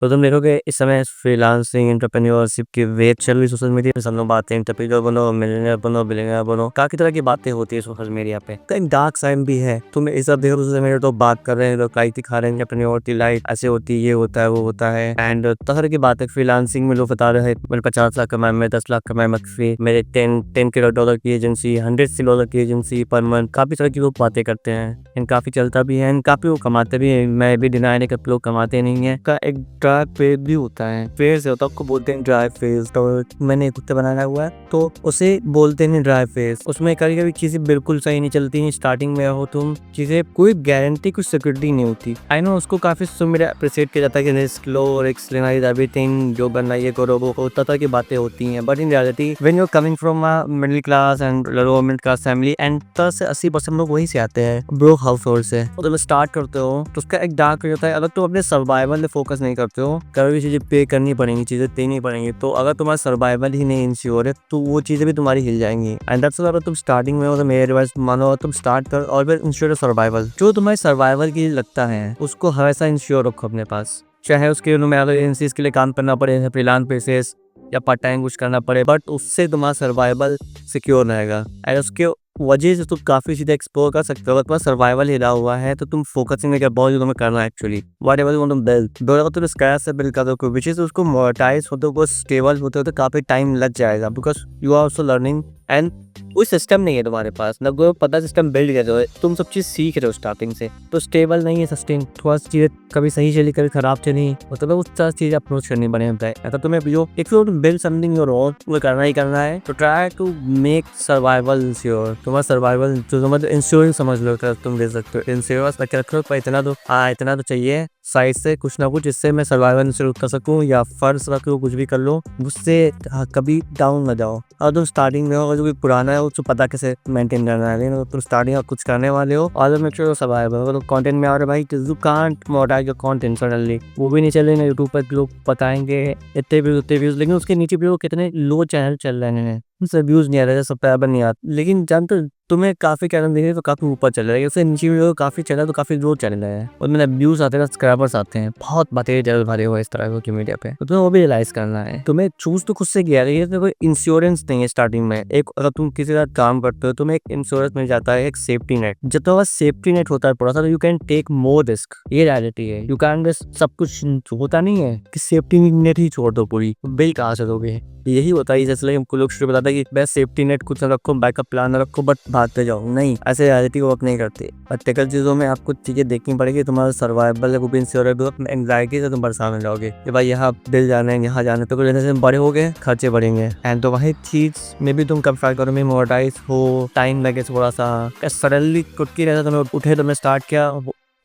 तो तुम देखोगे इस समय फ्रीलांसिंग एंटरप्रेन्योरशिप की वेव चल रही सोशल मीडिया पे। सब लोग बातें एंटरप्रेन्योर बनो, मिलियनेयर बनो, बिलियनेयर बनो, काफी तरह की बातें होती है सोशल मीडिया पे। तो एक डार्क साइड भी है। तुम ये सब देखो सोशल मीडिया तो बात कर रहे हैं, लोग लाइफ दिखा रहे हैं, एंटरप्रेन्योर की लाइफ ऐसे होती है, ये होता है, वो होता है, एंड तरह की बातें फ्रीलांसिंग में लोग बता रहे हैं मैंने 50 लाख कमाए, मैं 10 लाख कमाए मंथली, मेरे 10 करोड़ की एजेंसी, 100 करोड़ की एजेंसी पर मंथ। काफी तरह की लोग बातें करते हैं एंड काफी चलता भी है एंड काफी लोग कमाते भी है। मैं भी डिनाई नहीं कर लोग कमाते नहीं है। का एक ड्राई फेज भी होता है, फेज होता है, आपको बोलते हैं ड्राई फेज। तो मैंने एक कुत्ते बनाया हुआ है तो उसे बोलते हैं ड्राई फेज। उसमें कभी कभी चीजें बिल्कुल सही नहीं चलती हैं। स्टार्टिंग में हो तुम, चीजें कोई गारंटी, कुछ सिक्योरिटी नहीं होती। आई नो उसको काफी मेरा अप्रिशिएट किया जाता है कि रिस्क लो, रिस्क लेना इज एवरीथिंग, जो बनना ये करो वो करो, तरह की बातें होती हैं। But in reality when you are coming from a middle class and lower middle class family and 10 से 80% लोग वहीं से आते हैं, ब्रोक हाउस होल्ड से। तो जब स्टार्ट करते हो तो उसका एक डार्क होता है। अगर तुम अपने सर्वाइवल पे फोकस नहीं करते हो, कभी भी चीजें पे करनी पड़ेंगी, चीजें देनी पड़ेंगी। तो अगर तुम्हारा सर्वाइवल ही नहीं इंश्योर है तो वो चीजें भी तुम्हारी हिल जाएंगी। एंड दैट्स व्हाई अगर तुम स्टार्टिंग में हो तो मेरे एडवाइस मानो, तुम स्टार्ट कर और फिर इंश्योर सर्वाइवल। जो तुम्हारे सर्वाइवल की लगता है उसको हमेशा इंश्योर रखो अपने पास। चाहे उसके तुम्हें एजेंसीज के लिए काम करना पड़े, फ्रीलांस बेसिस या पार्ट टाइम कुछ करना पड़े, बट उससे तुम्हारा सर्वाइवल सिक्योर रहेगा। एंड उसके वजह से तुम काफी चीजें एक्सप्लोर कर सकते हो। अगर तुम्हारा सर्वाइवल हिला हुआ है तो तुम फोकसिंग में क्या बहुत तुम्हें करना है actually whatever you want to build. अगर तुम स्क्रैच से बिल्ड करो कोई भी चीज, उसको मोनेटाइज होते हो, स्टेबल होते हो तो काफी टाइम लग जाएगा, because you are also learning and कोई सिस्टम नहीं है तुम्हारे पास, ना कोई पता सिस्टम बिल्ड कर रहे हो, तुम सब चीज सीख रहे हो स्टार्टिंग से। तो स्टेबल नहीं है सस्टेन, थोड़ा सी चीजें कभी सही चली कभी खराब चली, मतलब उस तरह चीज अप्रोच करनी पड़े है। अगर तुम्हें जो if you build something your own, वो करना ही करना है तो try to make survival ensure. तुम्हारा सर्वाइवल जो समझ इंश्योरेंस समझ लो, तुम ले सकते हो इंश्योरेंस रख रखो पर इतना तो इतना तो चाहिए साइड से कुछ ना कुछ, जिससे मैं सर्वाइवल इंश्योर कर सकूं या फर्ज रख लो, कुछ भी कर लो, उससे कभी डाउन ना जाओ। और तुम स्टार्टिंग में हो, जो भी पुराना है उसको पता कैसे मेंटेन करना है, लेकिन तुम स्टार्टिंग में कुछ करने वाले हो और मेक श्योर सर्वाइवल। अगर तुम कंटेंट में आ रहे भाई, you can't monetise your content suddenly, वो भी नहीं चलेगा। यूट्यूब पर लोग बताएंगे इतने व्यूज, लेकिन उसके नीचे भी कितने लो चैनल चल रहे हैं, उनसे व्यूज नहीं आ रहे, सब्सक्राइबर नहीं आते। लेकिन जानते तुम्हें काफी चैनल देखे तो काफी ऊपर चल रहा है, उससे नीचे वीडियो काफी चैनल तो काफी लो चैनल है, उनमें व्यूज आते हैं, सब्सक्राइबर्स आते हैं, बहुत बातें चैनल भरे हुए इस तरह की मीडिया पे। तो तुम्हें वो भी रियलाइज करना है। तुम्हें चूज तो खुद से किया है, तो कोई इंश्योरेंस नहीं है स्टार्टिंग में। एक अगर तुम किसी का काम करते हो तुम्हें एक इंश्योरेंस मिल जाता है, एक सेफ्टी नेट। जब तुम्हारा सेफ्टी नेट होता है थोड़ा सा, तो you can take more risk. ये रियलिटी है, यू कैन जस्ट सब कुछ होता नहीं है कि सेफ्टी नेट ही छोड़ दो पूरी, बिल कहाँ से दोगे। यही होता है, इसलिए हमको लोग शुरू बताता है कि बेस्ट सेफ्टी नेट कुछ रखो, बैकअप प्लान रखो, बट भागते जाओ। नहीं, ऐसे रियलिटी वर्क नहीं करती। प्रैक्टिकल चीजों में आपको चीजें देखनी पड़ेगी। तुम्हारा सर्वाइवल है वो भी इंश्योर है, एंग्जाइटी से तुम परेशान हो जाओगे कि भाई यहाँ दिल जाना है, यहाँ जाने तो जैसे बड़े हो गए खर्चे बढ़ेंगे। एंड तो वही चीज में भी तुम कब ट्राई करो में मोनेटाइज हो, टाइम लगे थोड़ा सा, सडनली कुटकी रहता तुम्हें उठे, तुमने स्टार्ट किया,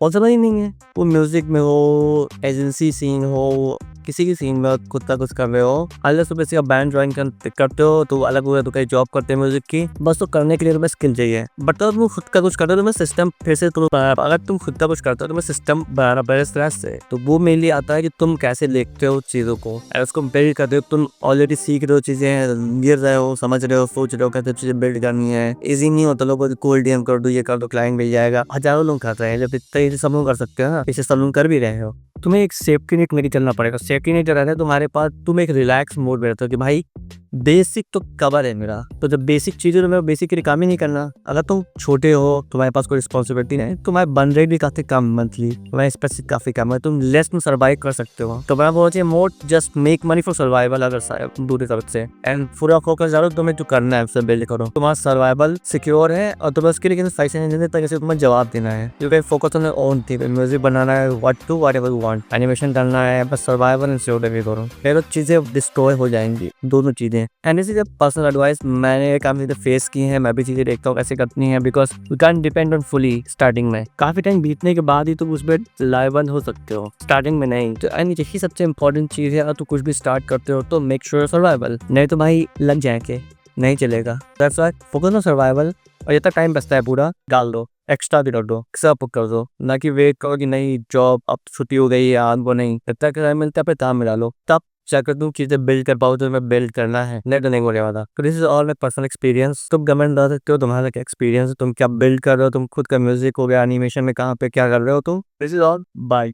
पॉसिबल ही नहीं है। वो म्यूजिक में हो, एजेंसी सीन हो, किसी की सीन में खुद का कुछ कर रहे हो, अलग से बेसिक बैंड ज्वाइन करते हो तो अलग हुआ, तो कहीं जॉब करते हैं म्यूजिक की, बस तो करने के लिए तुम्हें स्किल चाहिए। बट अगर तुम खुद का कुछ करते हो तुम्हें सिस्टम फिर से अगर तुम खुद का कुछ करते हो तुम्हें सिस्टम बनाना पड़ेगा स्क्रैच से। तो वो मेरे लिए आता है कि तुम कैसे देखते हो चीजों को, उसको बिल्ड करते हो। तुम ऑलरेडी सीख रहे हो चीजें, गिर रहे हो, समझ रहे हो, सोच रहे हो कैसे चीजें बिल्ड करनी है। इजी नहीं होता, लोगों को कोल्ड डीएम कर दो, ये कर दो, क्लाइंट मिल जाएगा, हजारों लोग कर रहे हैं। जब इतना सब लोग कर सकते हो ना, इसे सब लोग कर भी रहे हो। तुम्हें एक सेफ्टी नेट लेके चलना पड़ेगा। सेफ्टी नेट रहता है तुम्हारे पास, तुम एक रिलैक्स मोड में रहते हो कि भाई बेसिक तो कवर है मेरा। तो जब बेसिक चीजें तो मैं बेसिक के लिए काम ही नहीं करना। अगर तुम छोटे हो, तुम्हारे पास कोई रिस्पॉन्सिबिलिटी नहीं, तुम्हारे बन रेट भी काफी कम मंथली, तुम्हारे स्पेसिफिक काफी कम है, तुम लेस में सर्वाइव कर सकते हो। तो मैं बोलती हूँ more just make money for survival. अगर दूसरी तरफ से एंड पूरा फोकस डालो, तुम्हें जो करना है उससे बिल्ड करो। तुम्हारा सर्वाइवल सिक्योर है और तुम्हें उसके लिए कैसे तुम्हें जवाब देना है। You can focus on own thing, music बनाना है, व्हाटएवर यू वांट, एनिमेशन करना है, बस सर्वाइवल एंड सिक्योर भी करो, फिर चीजें डिस्ट्रॉय हो जाएंगी, दोनों चीजें। एंड इसी जब पर्सनल एडवाइस मैंने काफी चीजें फेस की है, मैं भी चीजें देखता हूँ कैसे करनी है, because you can depend on fully starting में। काफी टाइम बीतने के बाद ही तुम उसमें लाइवन हो सकते हो, स्टार्टिंग में नहीं। तो एंड यही सबसे इंपॉर्टेंट चीज है। अगर तुम कुछ भी स्टार्ट करते हो तो मेक श्योर सर्वाइवल, नहीं तो भाई लग जाएंगे, नहीं चलेगा। That's why focus on survival, और ये तक टाइम बचता है पूरा डाल दो, एक्स्ट्रा भी रख दो, सब कर दो, ना कि वेट करो कि नहीं जॉब अब छुट्टी हो गई है वो नहीं, जब तक टाइम मिलता है अपने काम में डालो, तब जाकर तुम चीजें बिल्ड कर पाओ। तो मैं बिल्ड करना है, नहीं तो नहीं होने वाला। तो this is all my personal experience. तुम कमेंट डाल सकते हो तुम्हारा क्या एक्सपीरियंस है, तुम क्या बिल्ड कर रहे हो, तुम खुद का म्यूजिक हो गया, एनिमेशन में कहाँ पे क्या कर रहे हो तुम। This is all, bye.